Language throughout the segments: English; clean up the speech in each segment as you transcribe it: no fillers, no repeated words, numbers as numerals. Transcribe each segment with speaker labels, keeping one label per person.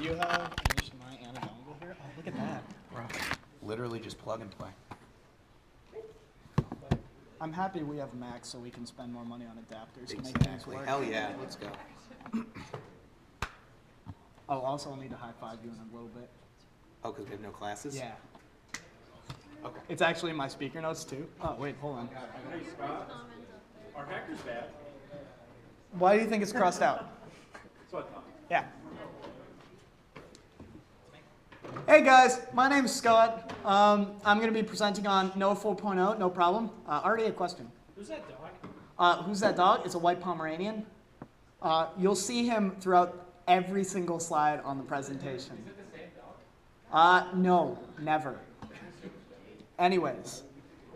Speaker 1: Do you have HDMI and a dongle here? Oh, look at that.
Speaker 2: Bro, literally just plug and play.
Speaker 1: I'm happy we have Macs so we can spend more money on adapters to make things
Speaker 2: Exactly.
Speaker 1: work.
Speaker 2: Hell yeah, let's go.
Speaker 1: Oh, also I'll need to high-five you in a little bit.
Speaker 2: Oh, because we have no classes?
Speaker 1: Yeah.
Speaker 2: Okay.
Speaker 1: It's actually in my speaker notes too. Oh, wait, hold on.
Speaker 3: Hey Scott, are hackers bad?
Speaker 1: Why do you think it's crossed out?
Speaker 3: That's what I thought.
Speaker 1: Yeah. Hey guys, my name's Scott. I'm going to be presenting on NOAA 4.0, no problem. Already a question.
Speaker 3: Who's that dog?
Speaker 1: Who's that dog? It's a white Pomeranian. You'll see him throughout every single slide on the presentation.
Speaker 3: Is it the same dog?
Speaker 1: No, never. Anyways,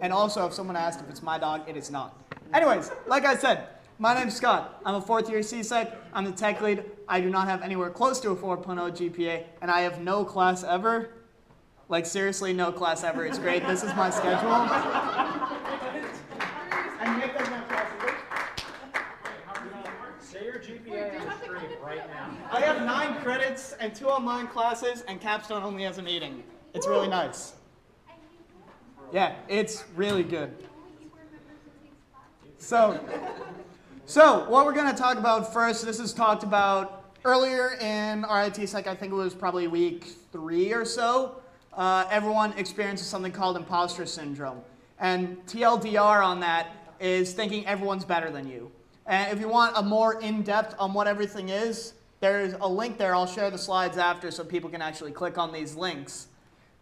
Speaker 1: and also if someone asked if it's my dog, it is not. Anyways, like I said, my name's Scott. I'm a fourth year CSEC. I'm the tech lead. I do not have anywhere close to a 4.0 GPA, and I have no class ever. Like seriously, no class ever. It's great. This is my schedule. And Nick doesn't have classes.
Speaker 3: Say your GPA on the stream right now.
Speaker 1: I have 9 credits and 2 online classes, and Capstone only has a meeting. It's really nice. Yeah, it's really good. So what we're going to talk about first, this is talked about earlier in RITSEC, I think it was probably week 3 or so. Everyone experiences something called imposter syndrome. And TLDR on that is thinking everyone's better than you. And if you want a more in-depth on what everything is, there's a link there. I'll share the slides after so people can actually click on these links.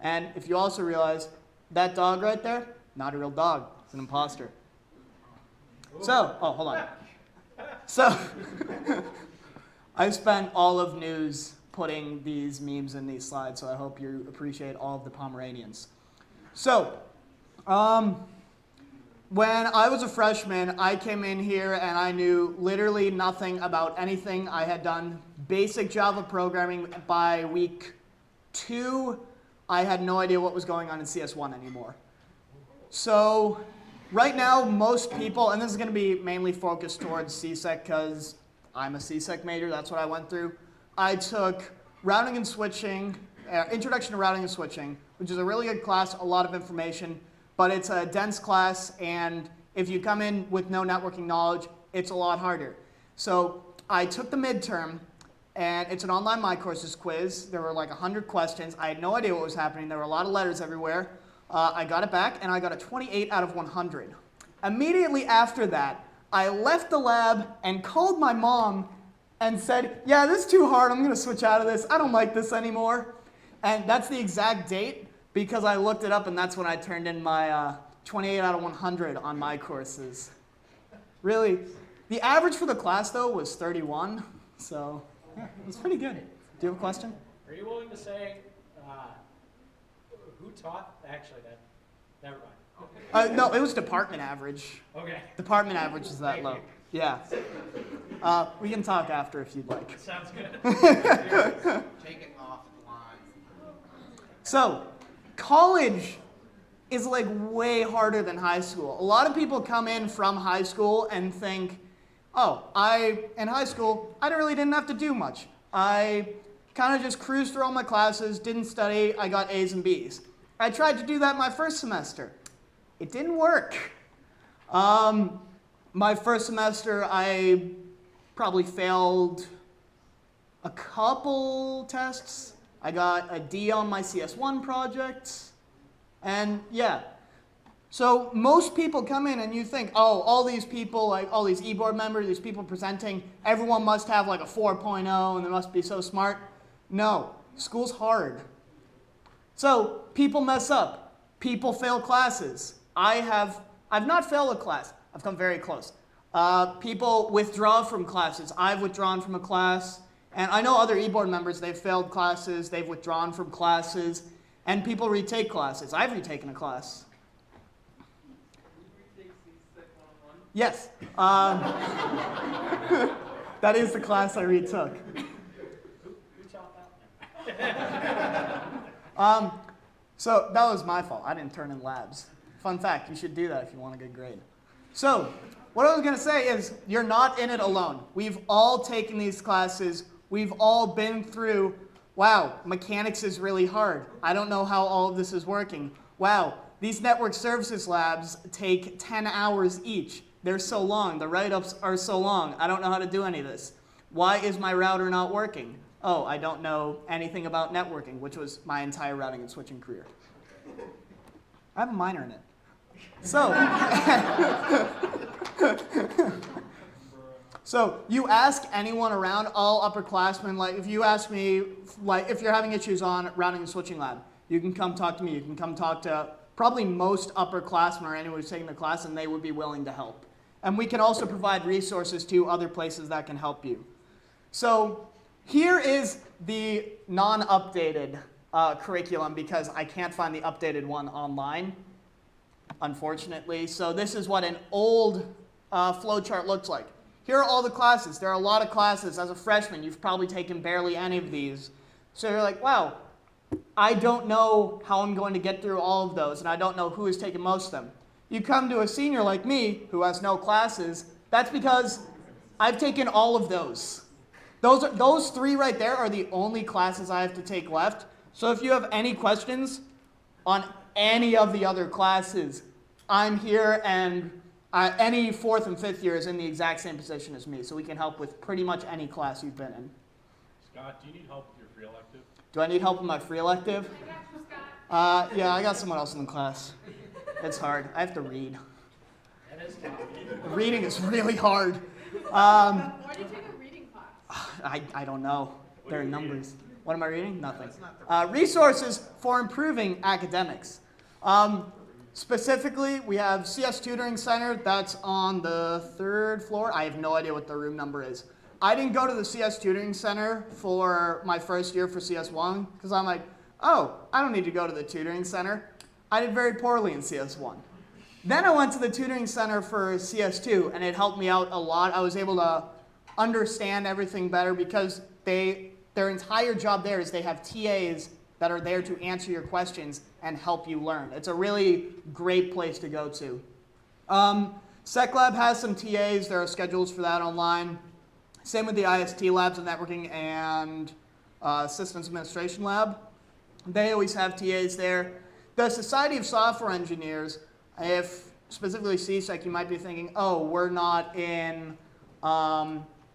Speaker 1: And if you also realize that dog right there, not a real dog. It's an imposter. So, oh, hold on. So, I spent all of news putting these memes in these slides, so I hope you appreciate all of the Pomeranians. So, when I was a freshman, I came in here and I knew literally nothing about anything. I had done basic Java programming. By week 2, I had no idea what was going on in CS1 anymore. So right now, most people, and this is going to be mainly focused towards CSEC because I'm a CSEC major, that's what I went through. I took routing and switching, Introduction to Routing and Switching, which is a really good class, a lot of information, but it's a dense class, and if you come in with no networking knowledge, it's a lot harder. So I took the midterm, and it's an online My Courses quiz. There were like 100 questions. I had no idea what was happening. There were a lot of letters everywhere. I got it back, and I got a 28 out of 100. Immediately after that, I left the lab and called my mom and said, yeah, this is too hard. I'm going to switch out of this. I don't like this anymore. And that's the exact date because I looked it up, and that's when I turned in my 28 out of 100 on My Courses. Really, the average for the class, though, was 31. So yeah, it was pretty good. Do you have a question?
Speaker 3: Are you willing to say who taught? Actually, that never mind.
Speaker 1: No, it was department average.
Speaker 3: Okay.
Speaker 1: Department average is that
Speaker 3: Thank
Speaker 1: low.
Speaker 3: you.
Speaker 1: Yeah. We can talk after if you'd like.
Speaker 3: Sounds good.
Speaker 2: Take it off the line.
Speaker 1: So, college is like way harder than high school. A lot of people come in from high school and think, oh, in high school, I really didn't have to do much. I kind of just cruised through all my classes, didn't study, I got A's and B's. I tried to do that my first semester. It didn't work. My first semester, I probably failed a couple tests. I got a D on my CS1 project. And yeah. So most people come in and you think, oh, all these people, like all these e-board members, these people presenting, everyone must have like a 4.0 and they must be so smart. No, school's hard. So people mess up. People fail classes. I've not failed a class. I've come very close. People withdraw from classes. I've withdrawn from a class. And I know other e-board members, they've failed classes, they've withdrawn from classes, and people retake classes. I've retaken a class. Yes. That is the class I retook.
Speaker 3: Who taught that?
Speaker 1: So that was my fault. I didn't turn in labs. Fun fact, you should do that if you want a good grade. So what I was going to say is you're not in it alone. We've all taken these classes. We've all been through Wow, mechanics is really hard. I don't know how all of this is working. Wow, these network services labs take 10 hours each. They're so long. The write-ups are so long. I don't know how to do any of this. Why is my router not working? Oh, I don't know anything about networking, which was my entire routing and switching career. I have a minor in it. So, so you ask anyone around, all upperclassmen, like if you ask me, like if you're having issues on routing and switching lab, you can come talk to me. You can come talk to probably most upperclassmen or anyone who's taking the class, and they would be willing to help. And we can also provide resources to other places that can help you. So here is the non-updated curriculum, because I can't find the updated one online, unfortunately. So this is what an old flowchart looks like. Here are all the classes. There are a lot of classes. As a freshman, you've probably taken barely any of these. So you're like, wow, I don't know how I'm going to get through all of those, and I don't know who has taken most of them. You come to a senior like me who has no classes, that's because I've taken all of those. Those three right there are the only classes I have to take left. So if you have any questions on any of the other classes, I'm here, and any 4th and 5th year is in the exact same position as me, so we can help with pretty much any class you've been in.
Speaker 4: Scott, do you need help with your free elective?
Speaker 1: Do I need help with my free elective?
Speaker 5: I got you, Scott.
Speaker 1: Yeah, I got someone else in the class. It's hard. I have to read.
Speaker 3: That is tough.
Speaker 1: Reading is really hard.
Speaker 5: Why did you take a reading class?
Speaker 1: I don't know. There are numbers. What am I reading? Nothing. Resources for improving academics. Specifically, we have CS Tutoring Center. That's on the 3rd floor. I have no idea what the room number is. I didn't go to the CS Tutoring Center for my first year for CS1 because I'm like, oh, I don't need to go to the tutoring center. I did very poorly in CS1. Then I went to the tutoring center for CS2, and it helped me out a lot. I was able to understand everything better because their entire job there is they have TAs that are there to answer your questions and help you learn. It's a really great place to go to. SecLab has some TAs. There are schedules for that online. Same with the IST labs of networking and systems administration lab. They always have TAs there. The Society of Software Engineers, if specifically CSEC, you might be thinking, oh, we're not in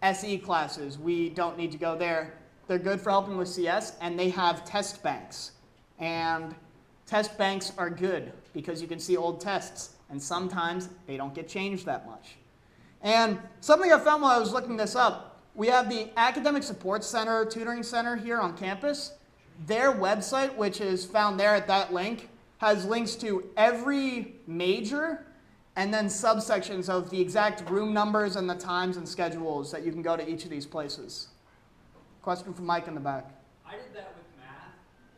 Speaker 1: SE classes. We don't need to go there. They're good for helping with CS, and they have test banks. And test banks are good because you can see old tests, and sometimes they don't get changed that much. And something I found while I was looking this up, we have the Academic Support Center, Tutoring Center here on campus. Their website, which is found there at that link, has links to every major and then subsections of the exact room numbers and the times and schedules that you can go to each of these places. Question from Mike in the back.
Speaker 3: I did that with math,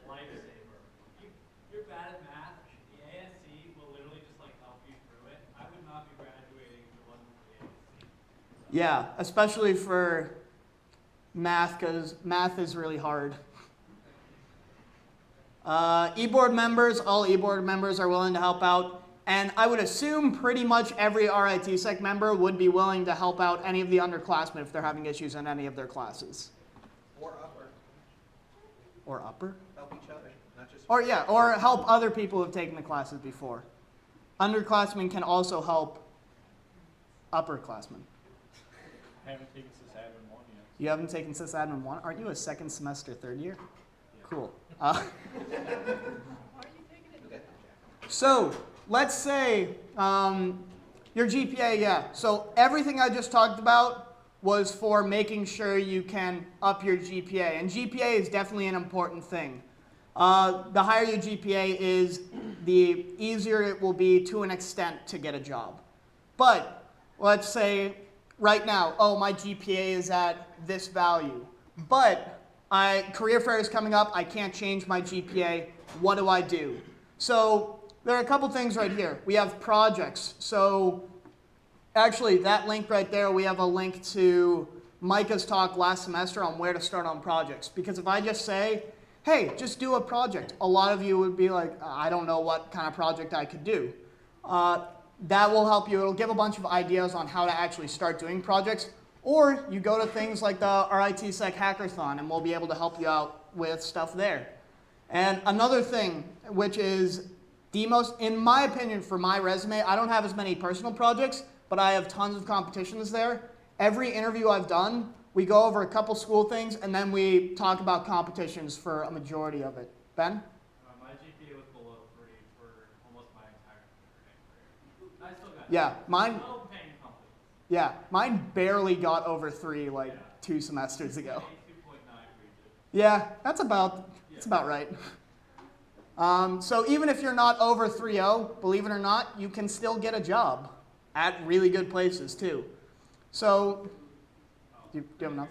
Speaker 3: lifesaver. If you're bad at math, the ASC will literally just like help you through it. I would not be graduating if it wasn't for the ASC.
Speaker 1: Yeah, especially for math, because math is really hard. E-board members, all e-board members are willing to help out. And I would assume pretty much every RITSEC member would be willing to help out any of the underclassmen if they're having issues in any of their classes.
Speaker 2: Or upper.
Speaker 1: Or upper?
Speaker 2: Help each other, not just.
Speaker 1: Or yeah, or help other people who've taken the classes before. Underclassmen can also help upperclassmen.
Speaker 4: I haven't taken sysadmin 1 yet.
Speaker 1: You haven't taken sysadmin 1? Aren't you a second semester, 3rd year?
Speaker 4: Yeah.
Speaker 1: Cool.
Speaker 5: Why are you taking it?
Speaker 1: So let's say your GPA, yeah. So everything I just talked about was for making sure you can up your GPA. And GPA is definitely an important thing. The higher your GPA is, the easier it will be to an extent to get a job. But let's say right now, oh, my GPA is at this value. But career fair is coming up. I can't change my GPA. What do I do? So there are a couple things right here. We have projects. So actually, that link right there, we have a link to Micah's talk last semester on where to start on projects. Because if I just say, hey, just do a project, a lot of you would be like, I don't know what kind of project I could do. That will help you. It'll give a bunch of ideas on how to actually start doing projects. Or you go to things like the RITSEC Hackathon, and we'll be able to help you out with stuff there. And another thing, which is the most, in my opinion, for my resume, I don't have as many personal projects, but I have tons of competitions there. Every interview I've done, we go over a couple school things, and then we talk about competitions for a majority of it. Ben?
Speaker 3: My GPA was below 3 for almost my entire career. I still got
Speaker 1: Yeah, mine.
Speaker 3: no paying companies.
Speaker 1: Yeah, mine barely got over 3 like 2 semesters ago.
Speaker 3: 2.9 for each.
Speaker 1: Yeah, that's about right. So even if you're not over 3.0, believe it or not, you can still get a job at really good places too. So, do you have enough?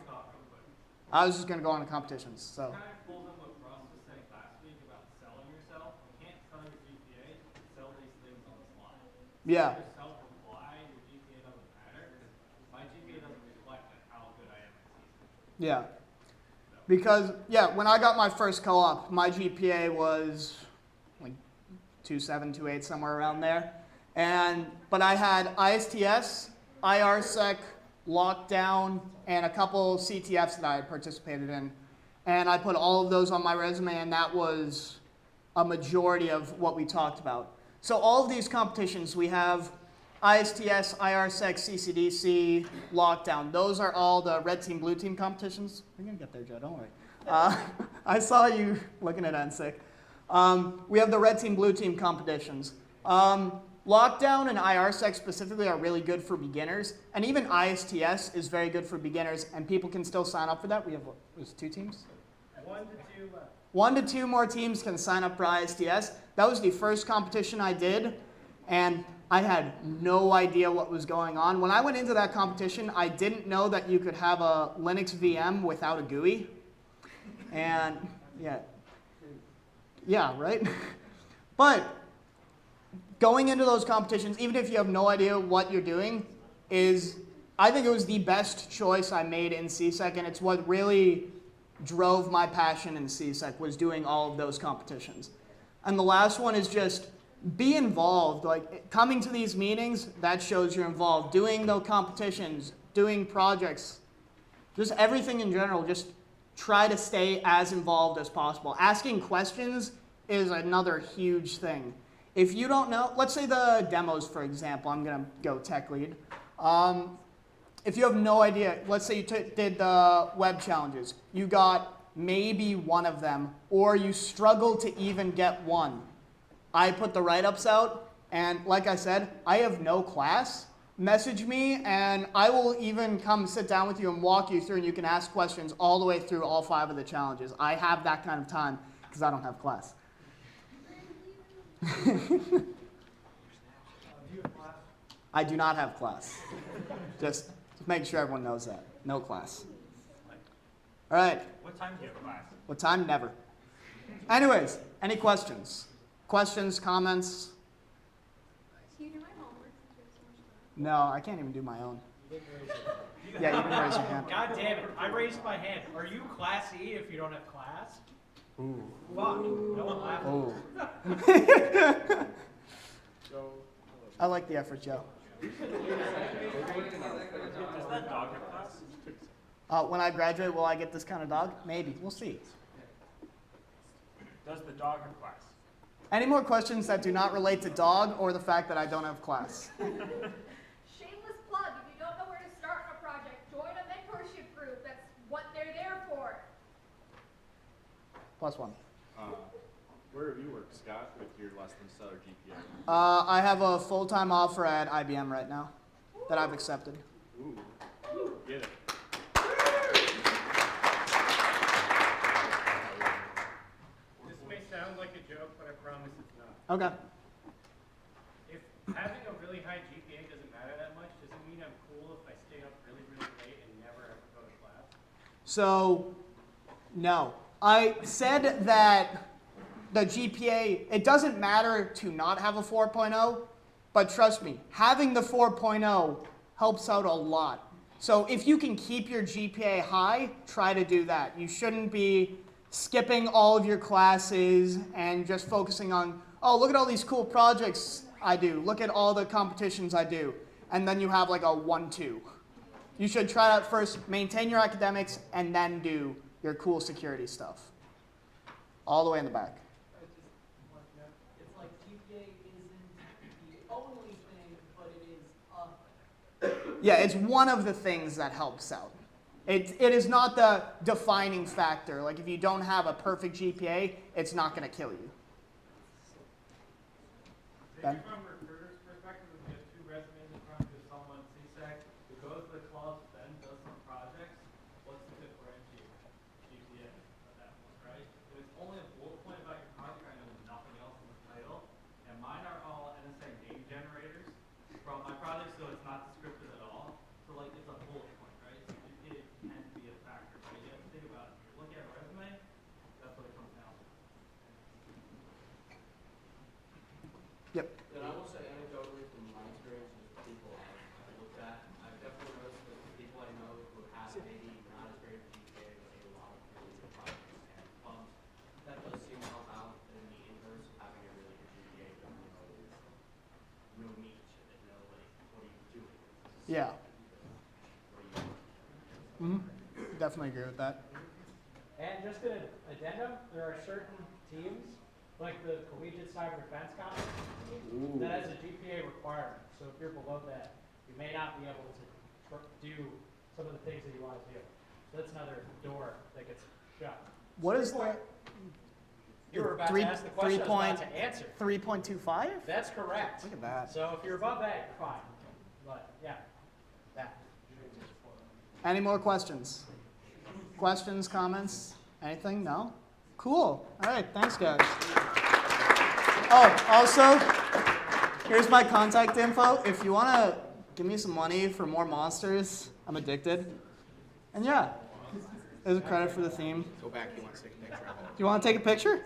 Speaker 1: I was just going to go on to competitions. So.
Speaker 3: Kind of pulls in what Russ was saying last week about selling yourself. You can't sell your GPA, sell these things on the slide.
Speaker 1: Yeah.
Speaker 3: If you're self-reply, your GPA doesn't matter, because my GPA doesn't reflect on how good I am at season.
Speaker 1: Yeah. Because, yeah, when I got my first co-op, my GPA was like 2.7, 2.8, somewhere around there. But I had ISTS, IRSEC, Lockdown, and a couple CTFs that I had participated in. And I put all of those on my resume, and that was a majority of what we talked about. So all of these competitions, we have ISTS, IRSEC, CCDC, Lockdown. Those are all the red team, blue team competitions. We're going to get there, Joe, don't worry. I saw you looking at NSIC. We have the red team, blue team competitions. Lockdown and IRSEC specifically are really good for beginners, and even ISTS is very good for beginners, and people can still sign up for that. We have, what, it was 2 teams?
Speaker 3: 1 to 2 left.
Speaker 1: 1 to 2 more teams can sign up for ISTS. That was the first competition I did, and I had no idea what was going on. When I went into that competition, I didn't know that you could have a Linux VM without a GUI. And yeah, right? But going into those competitions, even if you have no idea what you're doing, I think it was the best choice I made in CSEC, and it's what really drove my passion in CSEC, was doing all of those competitions. And the last one is just be involved. Like, coming to these meetings, that shows you're involved. Doing the competitions, doing projects, just everything in general, just try to stay as involved as possible. Asking questions is another huge thing. If you don't know, let's say the demos, for example, I'm going to go tech lead. If you have no idea, let's say you did the web challenges. You got maybe one of them, or you struggled to even get one. I put the write-ups out, and like I said, I have no class. Message me, and I will even come sit down with you and walk you through, and you can ask questions all the way through all 5 of the challenges. I have that kind of time because I don't have class. I do not have class. Just make sure everyone knows that. No class. All right.
Speaker 4: What time do you have class?
Speaker 1: What time? Never. Anyways, any questions? Questions, comments?
Speaker 5: Can you do my homework since you have so much time?
Speaker 1: No, I can't even do my own. Yeah, you can raise your hand.
Speaker 6: God damn it, I raised my hand. Are you Class E if you don't have class?
Speaker 1: Ooh.
Speaker 6: Fuck, no one laughed.
Speaker 1: Oh. I like the effort, Joe.
Speaker 4: Does that dog have class?
Speaker 1: When I graduate, will I get this kind of dog? Maybe. We'll see.
Speaker 4: Does the dog have class?
Speaker 1: Any more questions that do not relate to dog or the fact that I don't have class?
Speaker 5: Shameless plug, if you don't know where to start on a project, join a mentorship group. That's what they're there for.
Speaker 1: +1.
Speaker 4: Where have you worked, Scott, with your less than stellar GPA?
Speaker 1: I have a full-time offer at IBM right now that I've accepted.
Speaker 4: Ooh, get it.
Speaker 6: This may sound like a joke, but I promise it's not.
Speaker 1: Okay.
Speaker 6: If having a really high GPA doesn't matter that much, does it mean I'm cool if I stay up really, really late and never have to go to class?
Speaker 1: So, no. I said that the GPA, it doesn't matter to not have a 4.0, but trust me, having the 4.0 helps out a lot. So if you can keep your GPA high, try to do that. You shouldn't be skipping all of your classes and just focusing on, oh, look at all these cool projects I do. Look at all the competitions I do. And then you have like a 1-2. You should try to first maintain your academics and then do your cool security stuff. All the way in the back.
Speaker 3: It's like GPA isn't the only thing, but it is a thing.
Speaker 1: Yeah, it's one of the things that helps out. It is not the defining factor. Like if you don't have a perfect GPA, it's not going to kill you. Ben?
Speaker 6: Maybe from a recruiter's perspective, if you have two resumes in front of you, someone CSEC who goes to the clubs, then does some projects, what's the differentiator? GPA of that one, right? If it's only a bullet point about your project, I know nothing else in the title, and mine are all NSA name generators from my project, so it's not descriptive at all. So like it's a bullet point, right? So GPA can be a factor, but you have to think about it. If you're looking at a resume, that's what it comes down to.
Speaker 1: Yep.
Speaker 7: And I will say anecdotally from my experience with people I've looked at, I've definitely noticed that the people I know who have maybe not as great of a GPA but a lot of really good projects and clubs, that does seem to help out in the inverse of having a really good GPA but no niche and no like what are you doing?
Speaker 1: Yeah.
Speaker 7: What are you
Speaker 1: Definitely agree with that.
Speaker 8: And just an addendum, there are certain teams, like the Collegiate Cyber Defense Conference team, that has a GPA requirement. So if you're below that, you may not be able to do some of the things that you want to do. So that's another door that gets shut.
Speaker 1: What is that?
Speaker 8: You were about
Speaker 1: Three-
Speaker 8: to ask the question, I was about
Speaker 1: 3
Speaker 8: to answer.
Speaker 1: 3.25?
Speaker 8: That's correct.
Speaker 1: Look at that.
Speaker 8: So if you're above that, you're fine. But yeah, that.
Speaker 1: Any more questions? Questions, comments, anything? No? Cool. All right, thanks guys. Oh, also, here's my contact info. If you want to give me some money for more monsters, I'm addicted. And yeah, there's a credit for the theme.
Speaker 2: Go back, you want to take a picture of it.
Speaker 1: Do you want to take a picture?